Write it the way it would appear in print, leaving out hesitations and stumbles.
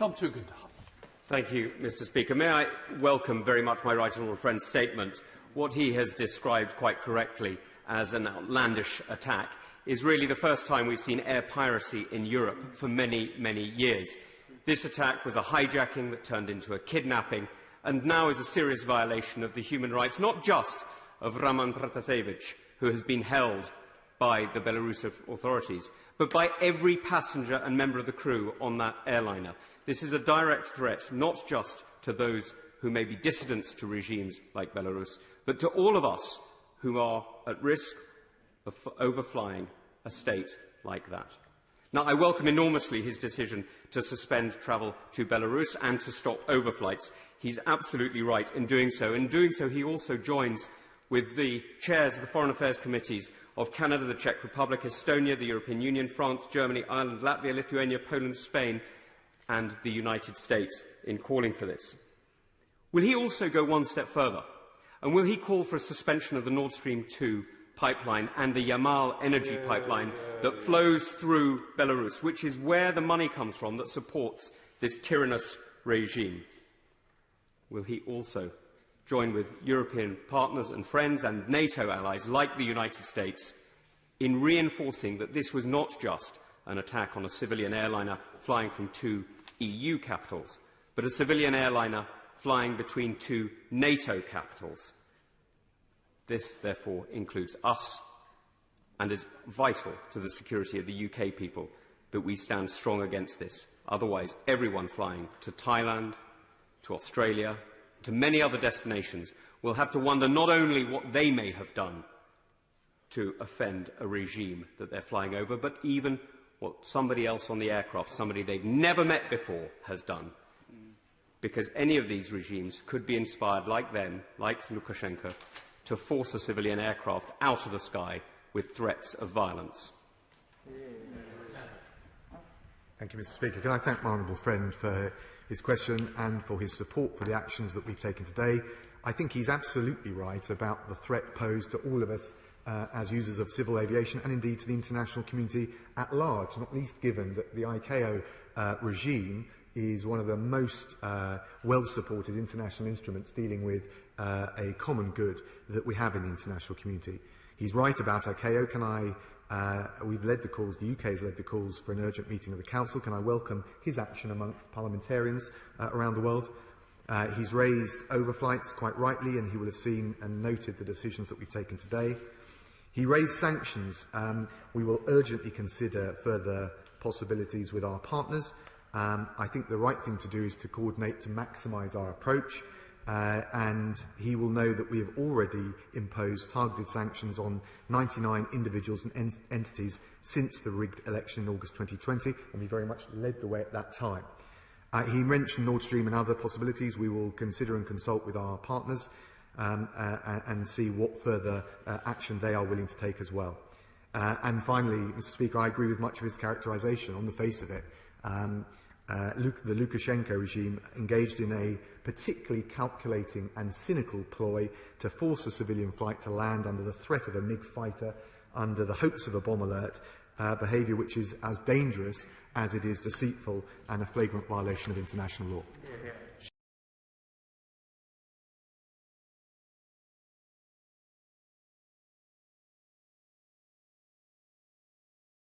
Tom Tugendhat. Thank you, Mr. Speaker. May I welcome very much my right honourable friend's statement. What he has described quite correctly as an outlandish attack is really the first time we've seen air piracy in Europe for many, many years. This attack was a hijacking that turned into a kidnapping and now is a serious violation of the human rights, not just of Roman Protasevich, who has been held by the Belarusian authorities, but by every passenger and member of the crew on that airliner. This is a direct threat not just to those who may be dissidents to regimes like Belarus, but to all of us who are at risk of overflying a state like that. Now, I welcome enormously his decision to suspend travel to Belarus and to stop overflights. He's absolutely right in doing so. In doing so, he also joins with the chairs of the Foreign Affairs Committees of Canada, the Czech Republic, Estonia, the European Union, France, Germany, Ireland, Latvia, Lithuania, Poland, Spain, and the United States in calling for this. Will he also go one step further? And will he call for a suspension of the Nord Stream 2 pipeline and the Yamal energy pipeline that flows through Belarus, which is where the money comes from that supports this tyrannous regime? Will he also join with European partners and friends and NATO allies like the United States in reinforcing that this was not just an attack on a civilian airliner flying from two EU capitals, but a civilian airliner flying between two NATO capitals? This, therefore, includes us and is vital to the security of the UK people that we stand strong against this. Otherwise, everyone flying to Thailand, to Australia, to many other destinations will have to wonder not only what they may have done to offend a regime that they're flying over, but even what somebody else on the aircraft, somebody they've never met before, has done. Because any of these regimes could be inspired, like them, like Lukashenko, to force a civilian aircraft out of the sky with threats of violence. Thank you, Mr. Speaker. Can I thank my honourable friend for his question and for his support for the actions that we've taken today? I think he's absolutely right about the threat posed to all of us as users of civil aviation and indeed to the international community at large, not least given that the ICAO regime is one of the most well-supported international instruments dealing with a common good that we have in the international community. He's right about ICAO. We've led the calls, the UK has led the calls for an urgent meeting of the Council. Can I welcome his action amongst parliamentarians around the world? He's raised overflights quite rightly, and he will have seen and noted the decisions that we've taken today. He raised sanctions. We will urgently consider further possibilities with our partners. I think the right thing to do is to coordinate to maximise our approach, and he will know that we have already imposed targeted sanctions on 99 individuals and entities since the rigged election in August 2020, and we very much led the way at that time. He mentioned Nord Stream and other possibilities. We will consider and consult with our partners and see what further action they are willing to take as well. And finally, Mr. Speaker, I agree with much of his characterisation on the face of it. The Lukashenko regime engaged in a particularly calculating and cynical ploy to force a civilian flight to land under the threat of a MiG fighter, under the hopes of a bomb alert, behaviour which is as dangerous as it is deceitful and a flagrant violation of international law.